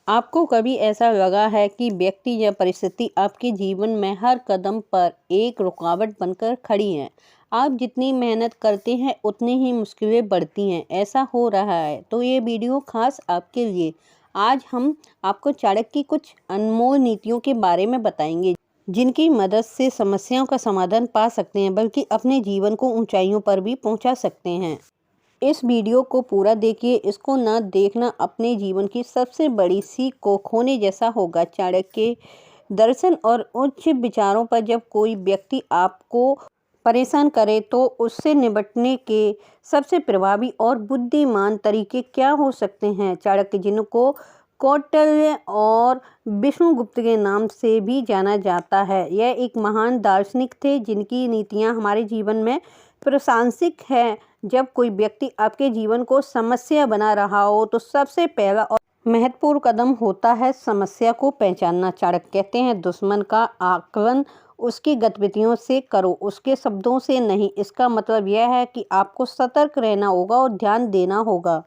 आपको कभी ऐसा लगा है कि व्यक्ति या परिस्थिति आपके जीवन में हर कदम पर एक रुकावट बनकर खड़ी है? आप जितनी मेहनत करते हैं उतनी ही मुश्किलें बढ़ती हैं। ऐसा हो रहा है तो ये वीडियो खास आपके लिए। आज हम आपको चाणक्य की कुछ अनमोल नीतियों के बारे में बताएंगे, जिनकी मदद से समस्याओं का समाधान पा सकते हैं, बल्कि अपने जीवन को ऊंचाइयों पर भी पहुंचा सकते हैं। इस वीडियो को पूरा देखिए, इसको ना देखना अपने जीवन की सबसे बड़ी सीख को खोने जैसा होगा। चाणक्य के दर्शन और उच्च विचारों पर जब कोई व्यक्ति आपको परेशान करे तो उससे निपटने के सबसे प्रभावी और बुद्धिमान तरीके क्या हो सकते हैं? चाणक्य, जिनको कौटिल्य और विष्णुगुप्त के नाम से भी जाना जाता है, यह एक महान दार्शनिक थे जिनकी नीतियां हमारे जीवन में प्रासंगिक है। जब कोई व्यक्ति आपके जीवन को समस्या बना रहा हो तो सबसे पहला और महत्वपूर्ण कदम होता है समस्या को पहचानना। चाणक्य कहते हैं, दुश्मन का आकलन उसकी गतिविधियों से करो, उसके शब्दों से नहीं। इसका मतलब यह है कि आपको सतर्क रहना होगा और ध्यान देना होगा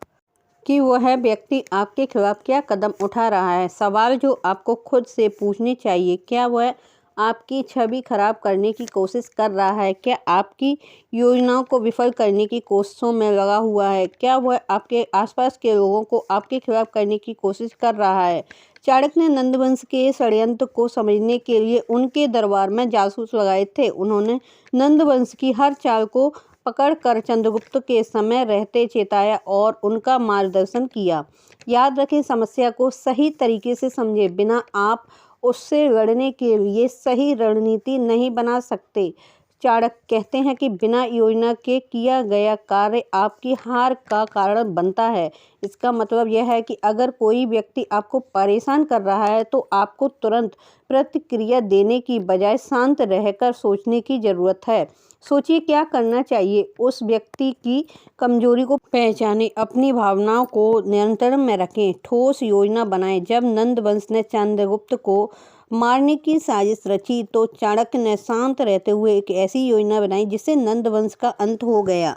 कि वह व्यक्ति आपके खिलाफ क्या कदम उठा रहा है। सवाल जो आपको खुद से पूछने चाहिए, क्या वह आपकी छवि खराब करने की कोशिश कर रहा है? क्या आपकी योजनाओं को विफल करने की कोशिशों में लगा हुआ है? क्या वह आपके आसपास के लोगों को आपके खिलाफ करने की कोशिश कर रहा है? चाणक्य ने नंदवंश के षड्यंत्र को समझने के लिए उनके दरबार में जासूस लगाए थे। उन्होंने नंदवंश की हर चाल को पकड़कर चंद्रगुप्त के समय रहते चेताया और उनका मार्गदर्शन किया। याद रखें, समस्या को सही तरीके से समझे बिना आप उससे लड़ने के लिए सही रणनीति नहीं बना सकते। चाणक्य कहते हैं कि बिना योजना के किया गया कार्य आपकी हार का कारण बनता है। इसका मतलब यह है कि अगर कोई व्यक्ति आपको परेशान कर रहा है तो आपको तुरंत प्रतिक्रिया देने की बजाय शांत रहकर सोचने की ज़रूरत है। सोचिए क्या करना चाहिए। उस व्यक्ति की कमजोरी को पहचानें, अपनी भावनाओं को नियंत्रण में रखें, ठोस योजना बनाएं। जब नंदवंश ने चंद्रगुप्त को मारने की साजिश रची तो चाणक्य ने शांत रहते हुए एक ऐसी योजना बनाई जिससे नंदवंश का अंत हो गया।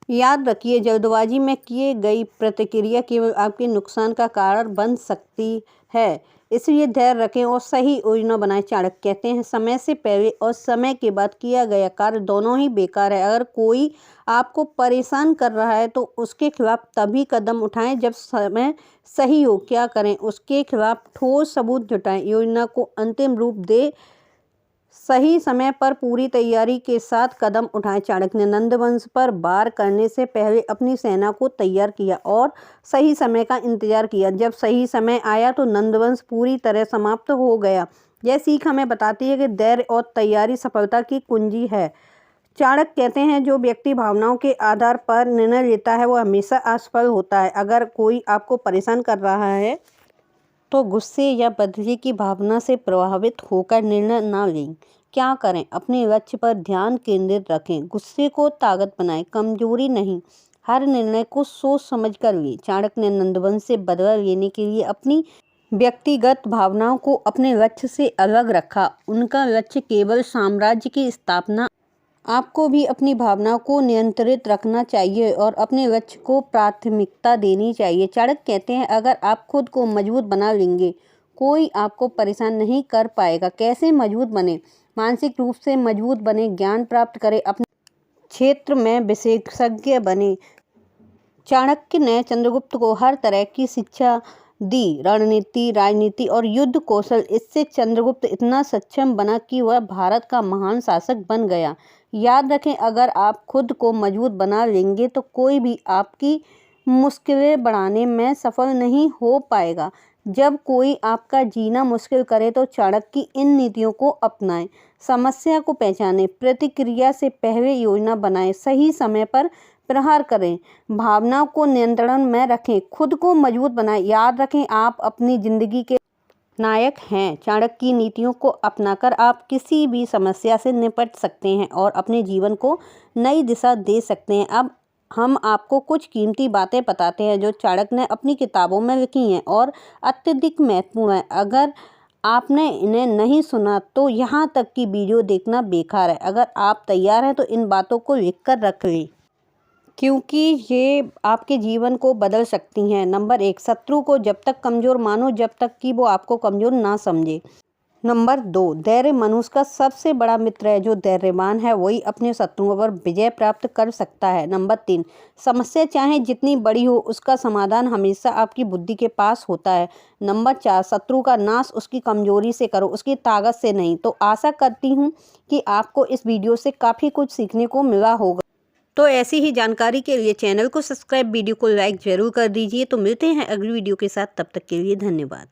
याद रखिए, जल्दबाजी में की गई प्रतिक्रिया केवल आपके नुकसान का कारण बन सकती है, इसलिए धैर्य रखें और सही योजना बनाएं। चाणक्य कहते हैं, समय से पहले और समय के बाद किया गया कार्य दोनों ही बेकार है। अगर कोई आपको परेशान कर रहा है तो उसके खिलाफ तभी कदम उठाएं जब समय सही हो। क्या करें? उसके खिलाफ ठोस सबूत जुटाएं, योजना को अंतिम रूप दे, सही समय पर पूरी तैयारी के साथ कदम उठाएं। चाणक्य ने नंदवंश पर वार करने से पहले अपनी सेना को तैयार किया और सही समय का इंतजार किया। जब सही समय आया तो नंदवंश पूरी तरह समाप्त हो गया। यह सीख हमें बताती है कि धैर्य और तैयारी सफलता की कुंजी है। चाणक्य कहते हैं, जो व्यक्ति भावनाओं के आधार पर निर्णय लेता है वह हमेशा असफल होता है। अगर कोई आपको परेशान कर रहा है तो गुस्से या बदले की भावना से प्रभावित होकर निर्णय ना लें। क्या करें? अपने लक्ष्य पर ध्यान केंद्रित रखें, गुस्से को ताकत बनाएं, कमजोरी नहीं। हर निर्णय को सोच समझ कर लें। चाणक्य ने नंदवंश से बदला लेने के लिए अपनी व्यक्तिगत भावनाओं को अपने लक्ष्य से अलग रखा। उनका लक्ष्य केवल साम्राज्य की स्थापना। आपको भी अपनी भावनाओं को नियंत्रित रखना चाहिए और अपने लक्ष्य को प्राथमिकता देनी चाहिए। चाणक्य कहते हैं, अगर आप खुद को मजबूत बना लेंगे, कोई आपको परेशान नहीं कर पाएगा। कैसे मजबूत बने? मानसिक रूप से मजबूत बने, ज्ञान प्राप्त करें, अपने क्षेत्र में विशेषज्ञ बने। चाणक्य ने चंद्रगुप्त को हर तरह की शिक्षा दी, रणनीति, राजनीति और युद्ध कौशल। इससे चंद्रगुप्त इतना सक्षम बना कि वह भारत का महान शासक बन गया। याद रखें, अगर आप खुद को मजबूत बना लेंगे तो कोई भी आपकी मुश्किलें बढ़ाने में सफल नहीं हो पाएगा। जब कोई आपका जीना मुश्किल करे तो चाणक्य की इन नीतियों को अपनाएं। समस्या को पहचानें, प्रतिक्रिया से पहले योजना बनाएं, सही समय पर प्रहार करें, भावनाओं को नियंत्रण में रखें, खुद को मजबूत बनाएं। याद रखें, आप अपनी जिंदगी के नायक हैं। चाणक्य की नीतियों को अपनाकर आप किसी भी समस्या से निपट सकते हैं और अपने जीवन को नई दिशा दे सकते हैं। अब हम आपको कुछ कीमती बातें बताते हैं जो चाणक्य ने अपनी किताबों में लिखी हैं और अत्यधिक महत्वपूर्ण है। अगर आपने इन्हें नहीं सुना तो यहाँ तक की वीडियो देखना बेकार है। अगर आप तैयार हैं तो इन बातों को लिख कर रख लें। क्योंकि ये आपके जीवन को बदल सकती हैं। नंबर 1, शत्रु को जब तक कमज़ोर मानो जब तक कि वो आपको कमज़ोर ना समझे। नंबर 2, धैर्य मनुष्य का सबसे बड़ा मित्र है। जो धैर्यवान है वही अपने शत्रुओं पर विजय प्राप्त कर सकता है। नंबर 3, समस्या चाहे जितनी बड़ी हो उसका समाधान हमेशा आपकी बुद्धि के पास होता है। नंबर 4, शत्रु का नाश उसकी कमजोरी से करो, उसकी ताकत से नहीं। तो आशा करती हूँ कि आपको इस वीडियो से काफ़ी कुछ सीखने को मिला होगा। तो ऐसी ही जानकारी के लिए चैनल को सब्सक्राइब, वीडियो को लाइक ज़रूर कर दीजिए। तो मिलते हैं अगली वीडियो के साथ, तब तक के लिए धन्यवाद।